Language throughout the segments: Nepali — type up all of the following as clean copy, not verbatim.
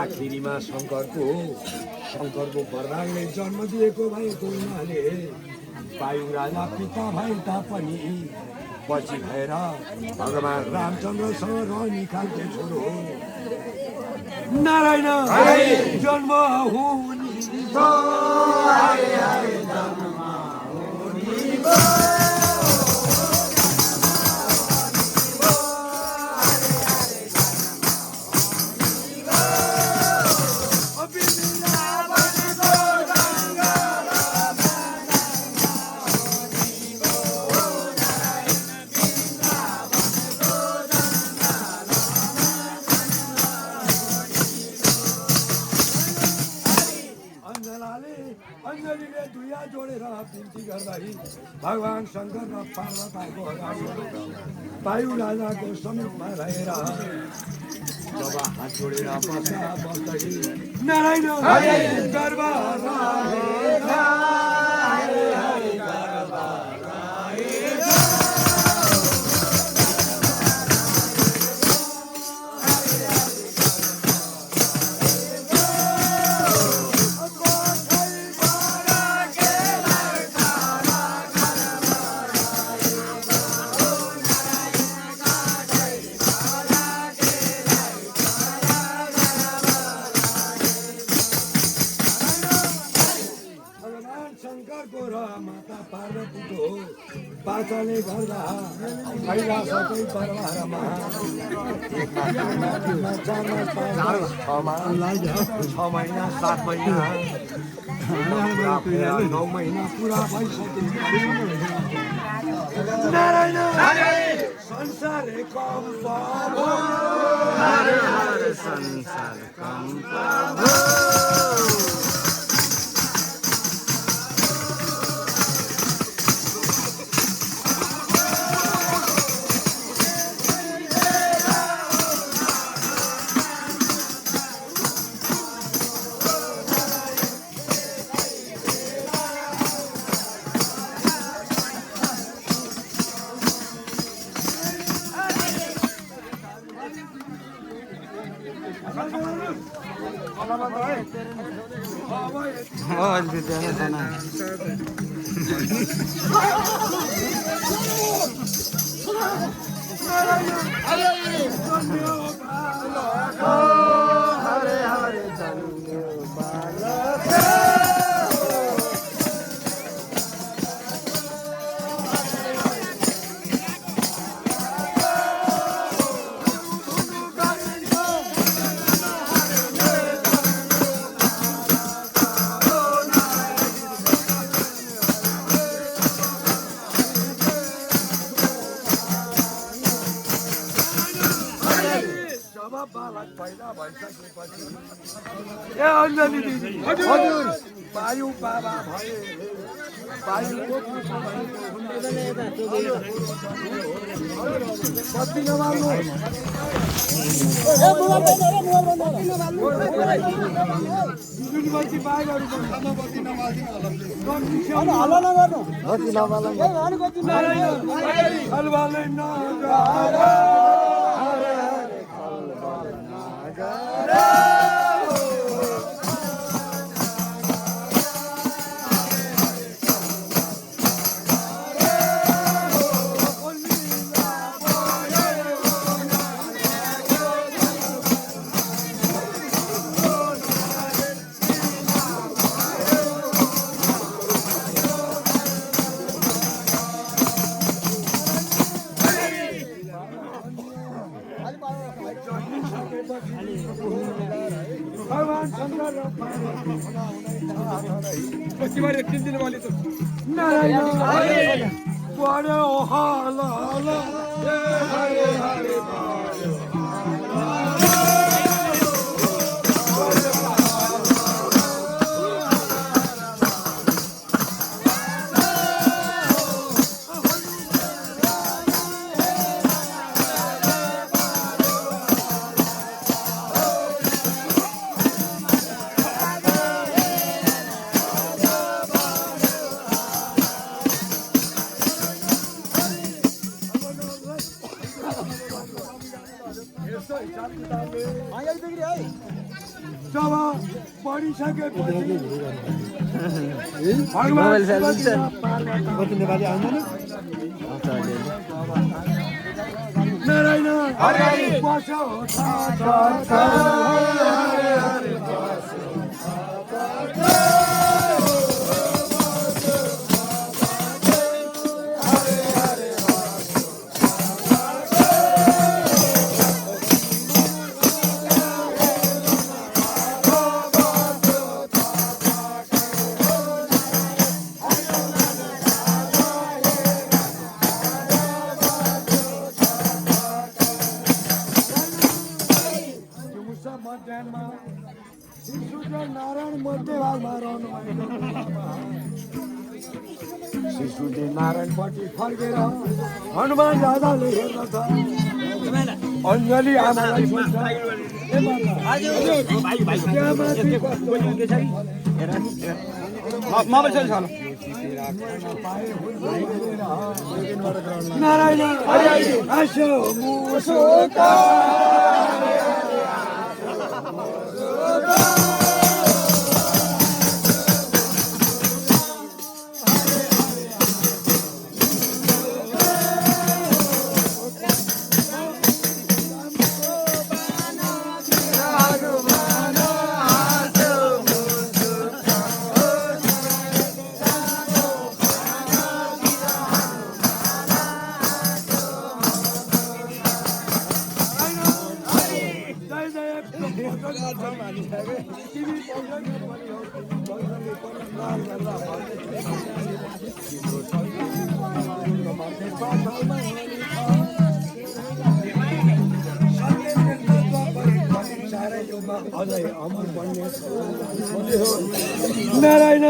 आखिरीमा शङ्करको वरदानले जन्म दिएको भएको हुनाले वायु राजा पिता भए तापनि पछि भएर भगवान रामचन्द्रसँग रहने खालको छोरो नारायण जन्म हुने भगवान शंकर र पार्वतीको अगाडि वायु राजाको समीपमा रहेर जब हात जोडेर बस्दै नारायण गर्भ पाचले गर्दा कैलाशकै दरबारमा 6 महिना 7 महिना 9 महिना पुरा भइसक्यो नारायण संसार कम्प संसार कम्प वायु बाबा भए वायुको बत्ती नबाल्नु बत्ती बाघहरू बत्ती नबाल्दिनु हल्ला नगर्नु बत्ती नबाल्नु भगवान शंकर नारायण बड़े हाला हरे हरे जब पढिसकेपछि भगवान नेपाली आउँदैन नारायण हरि बसो नारायण मध्यभागमा शिशुले नारायणपट्टि फर्केर हनुमान दादाले हेर्दछ अञ्जली आमालाई सोध्छ नारायण आशो मुसोका नारायण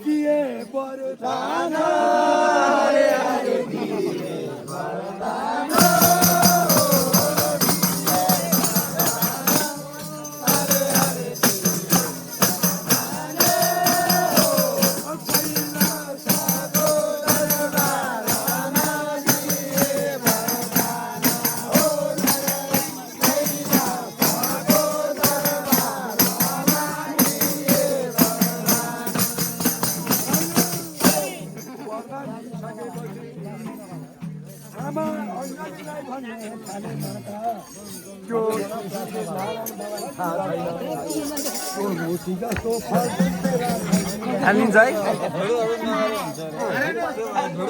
दिए वरदान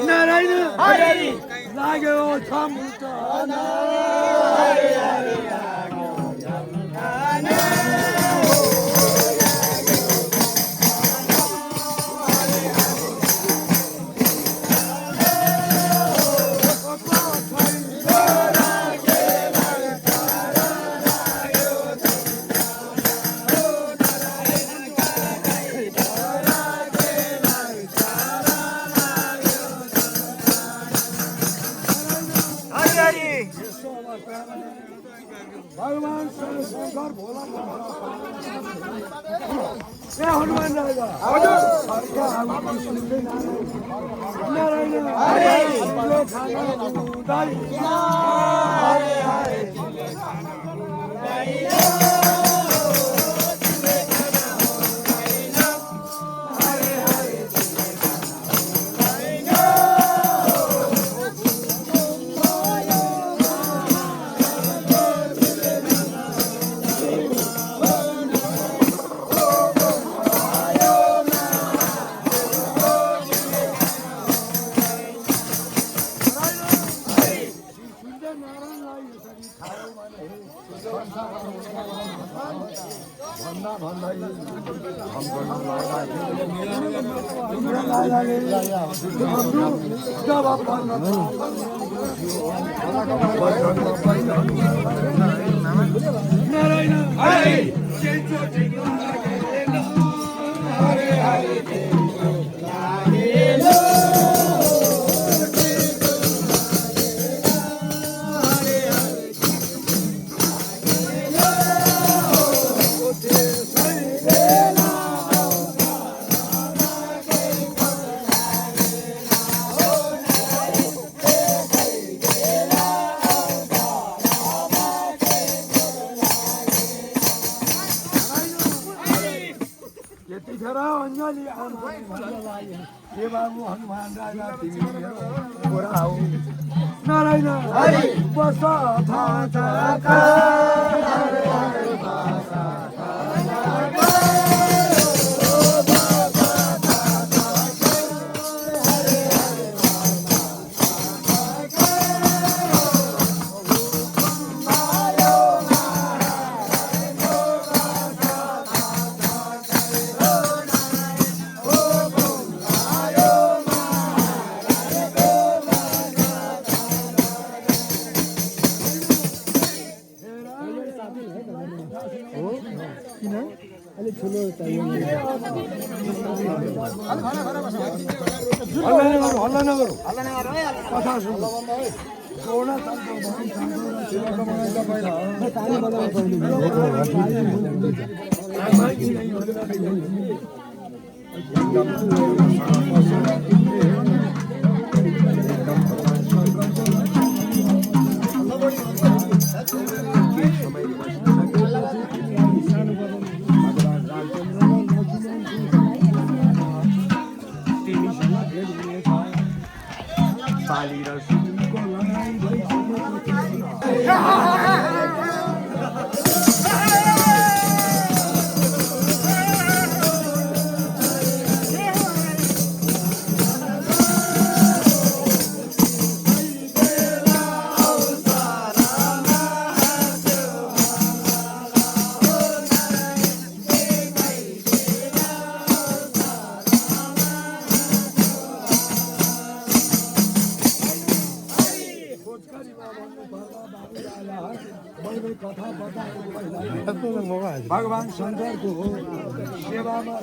नारायण लाग्यो भगवान शंकर भोला हनुमान राजा यतिखेर अञ्जली आमाले भन्नलाई हे बाबु हनुमान राजा तिमी मेरो छोरा हौ नारायण बस हल्ला नगरौँ कथा सुन्नु भगवान शङ्करको सेवामा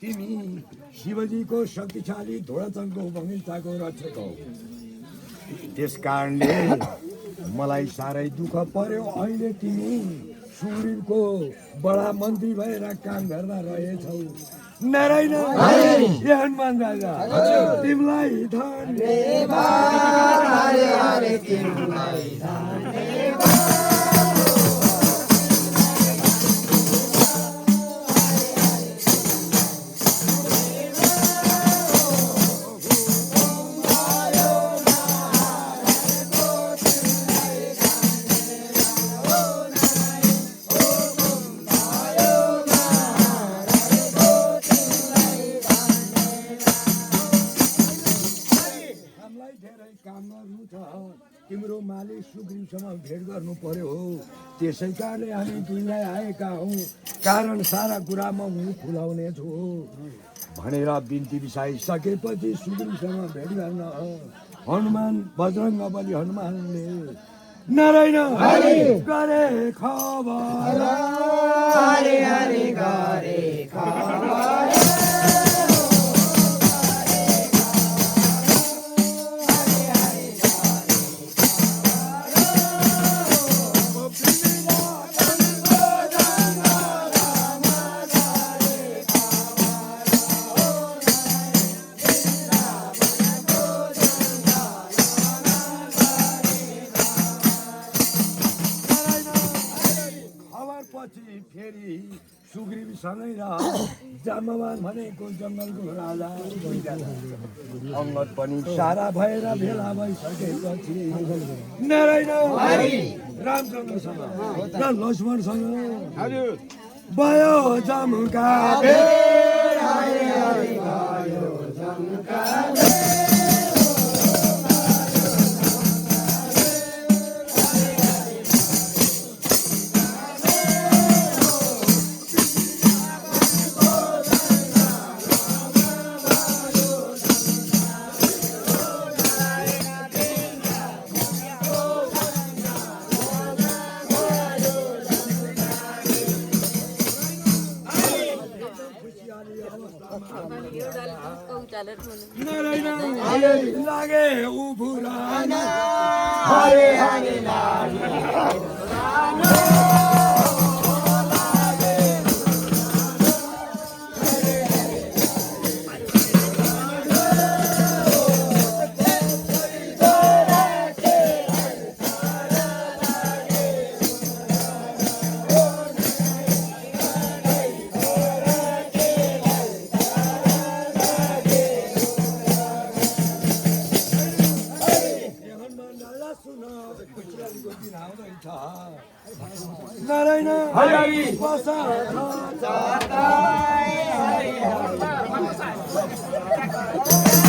तिमी शिवजीको शक्तिशाली धोडाचनको बगैँचाको रक्षक हौ त्यस कारणले मलाई साह्रै दुःख पर्यो अहिले तिमी सुग्रीवको बडा मन्त्री भएर काम गर्दा रहेछौ नारायण हे हनुमान राजा तिमीलाई तिम्रो मालिक सुग्रीवसँग भेट गर्नु पर्यो हो त्यसै कारणले हामी तिमीलाई आएका हौँ कारण सारा कुरामा मुख खुलाउने छु भनेर बिन्ती बिसाइसकेपछि सुग्रीवसँग भेट गर्न हनुमान बजरङ्ग बली हनुमानले नारायण गरे खबर फेरि सुग्रीवसँगै र जाम्बवान भनेको जङ्गलको राजा अङ्गद पनि सारा भएर भेला भइसकेपछि नारायण रामचन्द्रसँग र लक्ष्मणसँग भयो जमुका घालेर म्हणून नारायण लागे उभुरान हरे हरे नाम नारायण हरि बसा हरे हरे